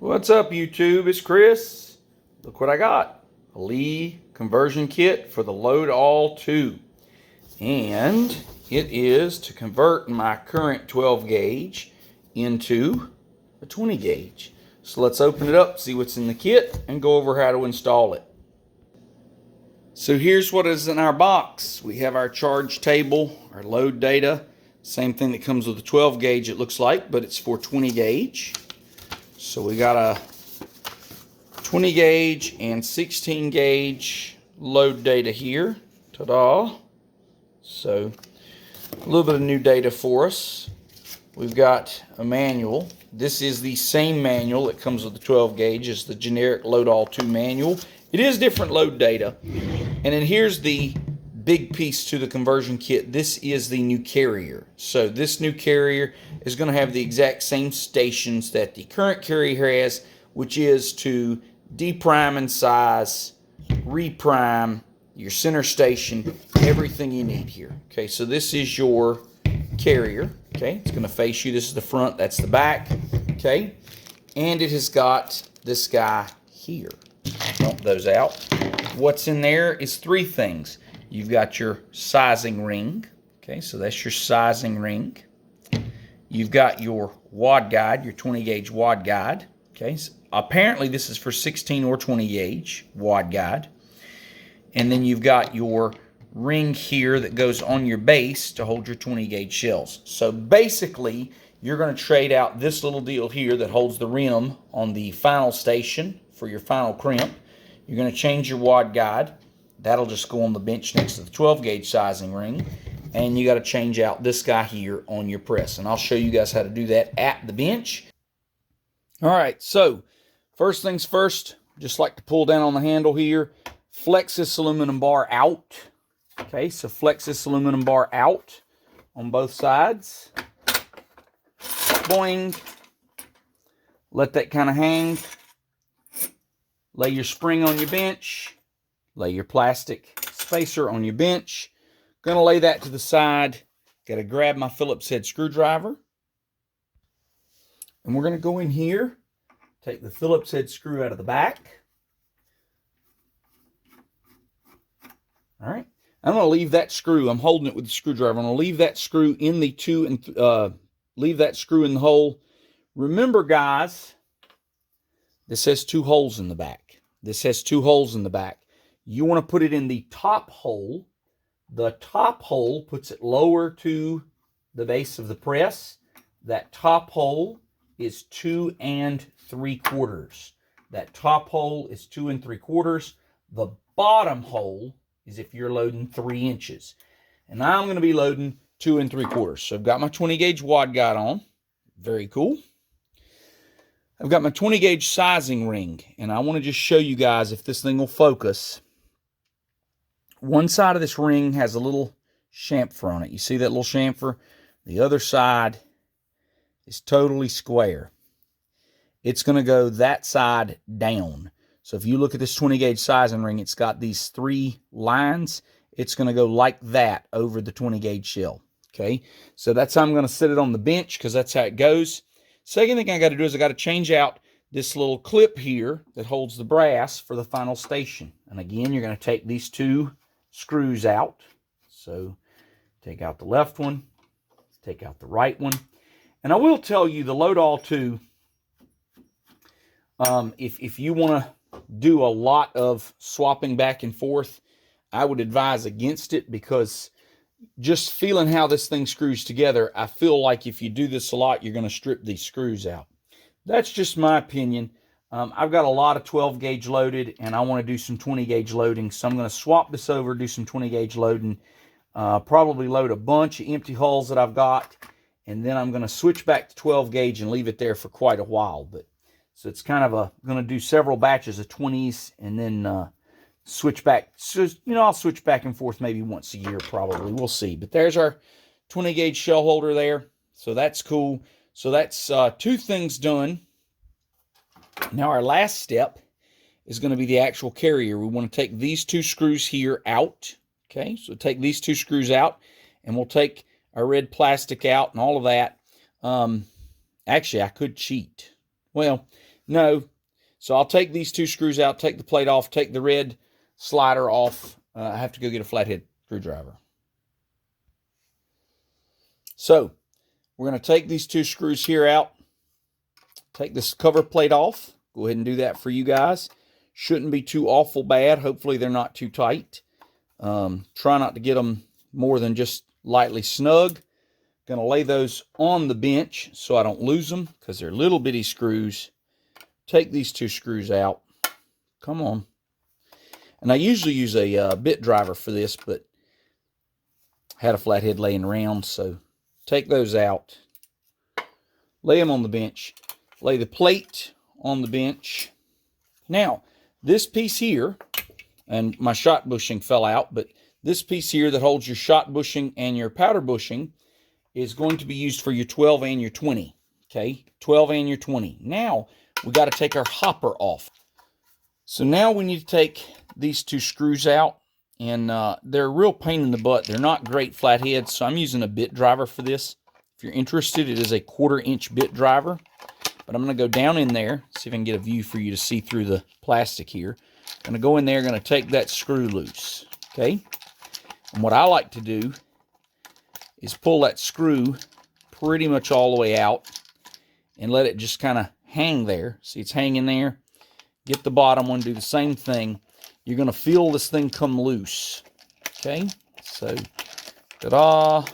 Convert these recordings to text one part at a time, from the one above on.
What's up, YouTube? It's Chris. Look what I got. A Lee conversion kit for the Load All 2. And it is to convert my current 12 gauge into a 20 gauge. So let's open it up, see what's in the kit, and go over how to install it. So here's what is in our box. We have our charge table, our load data. Same thing that comes with the 12 gauge, it looks like, but it's for 20 gauge. So we got a 20 gauge and 16 gauge load data here. Ta-da. So a little bit of new data for us. We've got a manual. This is the same manual that comes with the 12 gauge as the generic Load All 2 manual. It is different load data. And then here's the big piece to the conversion kit. This is the new carrier. So this new carrier is going to have the exact same stations that the current carrier has, which is to deprime and size, reprime, your center station, everything you need here. Okay, so this is your carrier. Okay, it's going to face you. This is the front, that's the back. Okay, and it has got this guy here. Dump those out. What's in there is three things. You've got your sizing ring. Okay, so that's your sizing ring. You've got your wad guide, your 20 gauge wad guide. Okay, so apparently this is for 16 or 20 gauge wad guide. And then you've got your ring here that goes on your base to hold your 20 gauge shells. So basically, you're going to trade out this little deal here that holds the rim on the final station for your final crimp. You're going to change your wad guide. That'll just go on the bench next to the 12 gauge sizing ring. And you got to change out this guy here on your press. And I'll show you guys how to do that at the bench. All right, so first things first, just like to pull down on the handle here. Flex this aluminum bar out. Okay, so flex this aluminum bar out on both sides. Boing. Let that kind of hang. Lay your spring on your bench. Lay your plastic spacer on your bench. Gonna lay that to the side. Gotta grab my Phillips head screwdriver. And we're gonna go in here, take the Phillips head screw out of the back. All right. I'm going to leave that screw. I'm holding it with the screwdriver. I'm going to leave that screw in the leave that screw in the hole. Remember, guys, this has two holes in the back. This has two holes in the back. You want to put it in the top hole. The top hole puts it lower to the base of the press. That top hole is 2 3/4. That top hole is 2 3/4. The bottom hole is if you're loading 3 inches. And I'm going to be loading 2 3/4. So I've got my 20 gauge wad guide on. Very cool. I've got my 20 gauge sizing ring. And I want to just show you guys if this thing will focus. One side of this ring has a little chamfer on it. You see that little chamfer? The other side is totally square. It's going to go that side down. So if you look at this 20 gauge sizing ring, it's got these 3 lines. It's going to go like that over the 20 gauge shell. Okay, so that's how I'm going to set it on the bench because that's how it goes. Second thing I got to do is I got to change out this little clip here that holds the brass for the final station. And again, you're going to take these 2 screws out. So take out the left one, take out the right one. And I will tell you the Load All 2, if you want to do a lot of swapping back and forth, I would advise against it because just feeling how this thing screws together, I feel like if you do this a lot, you're going to strip these screws out. That's just my opinion. I've got a lot of 12 gauge loaded and I want to do some 20 gauge loading. So I'm going to swap this over, do some 20 gauge loading, probably load a bunch of empty hulls that I've got. And then I'm going to switch back to 12 gauge and leave it there for quite a while. But so it's kind of going to do several batches of 20s and then switch back. So, I'll switch back and forth maybe once a year probably. We'll see. But there's our 20 gauge shell holder there. So that's cool. So that's 2 things done. Now our last step is going to be the actual carrier. We want to take these 2 screws here out. Okay, so take these 2 screws out and we'll take our red plastic out and all of that. Actually, I could cheat. Well, No. So I'll take these 2 screws out, take the plate off, take the red slider off. I have to go get a flathead screwdriver. So we're going to take these 2 screws here out, take this cover plate off. Go ahead and do that for you guys. Shouldn't be too awful bad. Hopefully they're not too tight. Try not to get them more than just lightly snug. Going to lay those on the bench so I don't lose them because they're little bitty screws. Take these 2 screws out. Come on. And I usually use a bit driver for this, but I had a flathead laying around, so take those out. Lay them on the bench. Lay the plate on the bench. Now, this piece here, and my shot bushing fell out, but this piece here that holds your shot bushing and your powder bushing is going to be used for your 12 and your 20. Okay, 12 and your 20. Now, we got to take our hopper off. So now we need to take these 2 screws out, and they're a real pain in the butt. They're not great flatheads, so I'm using a bit driver for this. If you're interested, it is a 1/4 inch bit driver. But I'm going to go down in there, see if I can get a view for you to see through the plastic here. I'm going to go in there, going to take that screw loose, okay? And what I like to do is pull that screw pretty much all the way out and let it just kind of hang there. See, it's hanging there. Get the bottom one, do the same thing. You're going to feel this thing come loose, okay? So, ta-da.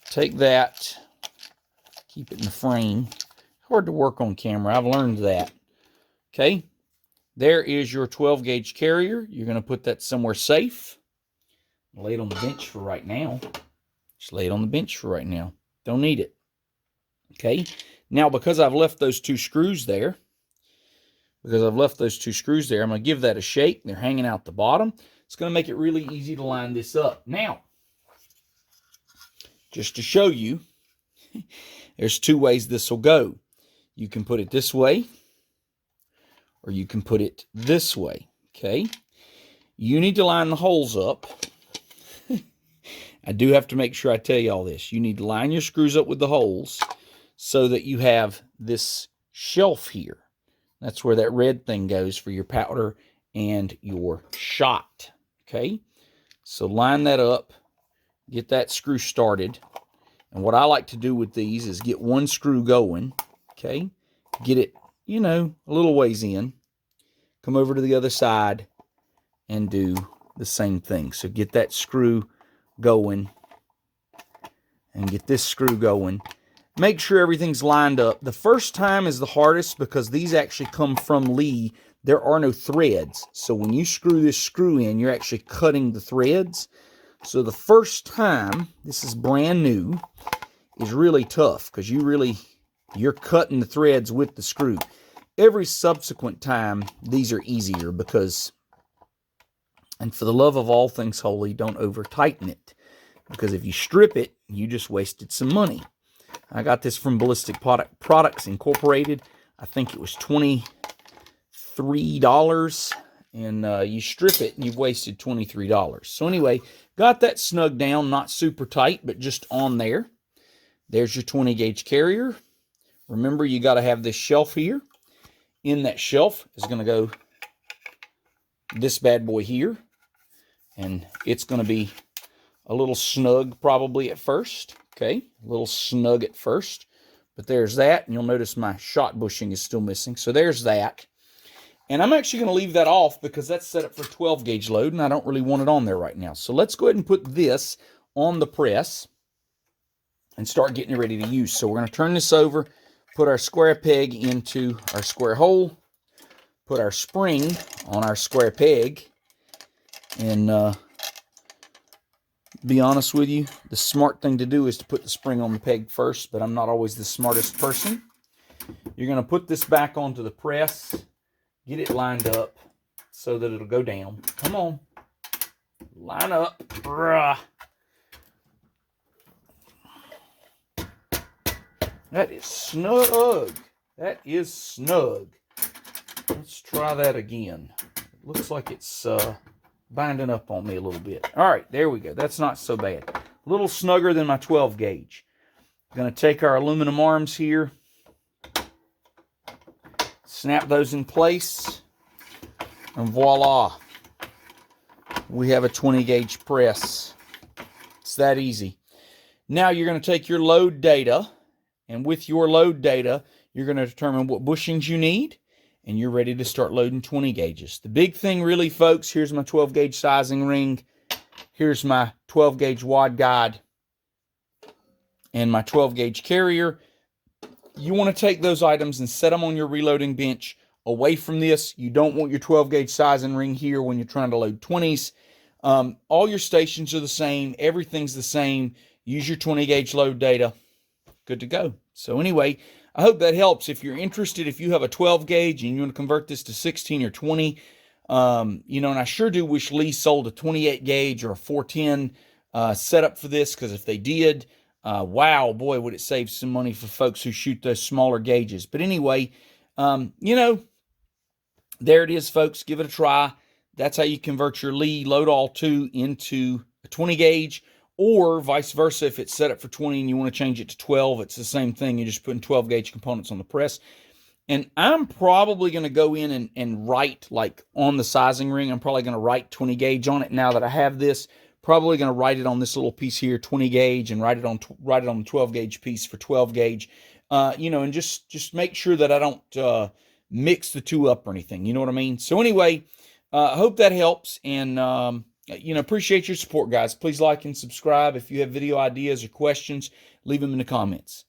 Take that. Keep it in the frame. Hard to work on camera. I've learned that. Okay. There is your 12 gauge carrier. You're going to put that somewhere safe. Lay it on the bench for right now. Just lay it on the bench for right now. Don't need it. Okay. Now, because I've left those 2 screws there, I'm going to give that a shake. They're hanging out the bottom. It's going to make it really easy to line this up. Now, just to show you, there's 2 ways this will go. You can put it this way, or you can put it this way, okay? You need to line the holes up. I do have to make sure I tell you all this. You need to line your screws up with the holes so that you have this shelf here. That's where that red thing goes for your powder and your shot, okay? So line that up, get that screw started. And what I like to do with these is get 1 screw going, okay? Get it, you know, a little ways in. Come over to the other side and do the same thing. So get that screw going and get this screw going. Make sure everything's lined up. The first time is the hardest because these actually come from Lee. There are no threads. So when you screw this screw in, you're actually cutting the threads. So the first time, this is brand new, is really tough because you're cutting the threads with the screw. Every subsequent time, these are easier because, and for the love of all things holy, don't over tighten it. Because if you strip it, you just wasted some money. I got this from Ballistic Products Incorporated. I think it was $23. And you strip it and you've wasted $23. So anyway, got that snug down, not super tight, but just on there. There's your 20 gauge carrier. Remember, you got to have this shelf here. In that shelf is going to go this bad boy here. And it's going to be a little snug probably at first. Okay, a little snug at first. But there's that. And you'll notice my shot bushing is still missing. So there's that. And I'm actually going to leave that off because that's set up for 12 gauge load. And I don't really want it on there right now. So let's go ahead and put this on the press and start getting it ready to use. So we're going to turn this over. Put our square peg into our square hole. Put our spring on our square peg. And be honest with you, the smart thing to do is to put the spring on the peg first, but I'm not always the smartest person. You're going to put this back onto the press. Get it lined up so that it'll go down. Come on. Line up. Rah. That is snug. That is snug. Let's try that again. It looks like it's binding up on me a little bit. All right, there we go. That's not so bad. A little snugger than my 12 gauge. I'm going to take our aluminum arms here. snap those in place, and voila, we have a 20 gauge press. It's that easy. Now you're going to take your load data, and with your load data, you're going to determine what bushings you need, and you're ready to start loading 20 gauges. The big thing really, folks, here's my 12 gauge sizing ring. Here's my 12 gauge wad guide and my 12 gauge carrier. You want to take those items and set them on your reloading bench away from this. You don't want your 12 gauge sizing ring here when you're trying to load 20s. All your stations are the same. Everything's the same. Use your 20 gauge load data. Good to go. So anyway, I hope that helps. If you're interested, if you have a 12 gauge and you want to convert this to 16 or 20, and I sure do wish Lee sold a 28 gauge or a 410 setup for this, because if they did, wow, boy, would it save some money for folks who shoot those smaller gauges. But anyway, there it is, folks. Give it a try. That's how you convert your Lee Load-All 2 into a 20 gauge, or vice versa. If it's set up for 20 and you want to change it to 12, it's the same thing. You're just putting 12 gauge components on the press. And I'm probably going to go in and write, like on the sizing ring, I'm probably going to write 20 gauge on it now that I have this. Probably going to write it on this little piece here, 20 gauge, and write it on the 12 gauge piece for 12 gauge. And just make sure that I don't mix the two up or anything. You know what I mean? So anyway, I hope that helps, and appreciate your support, guys. Please like and subscribe. If you have video ideas or questions, leave them in the comments.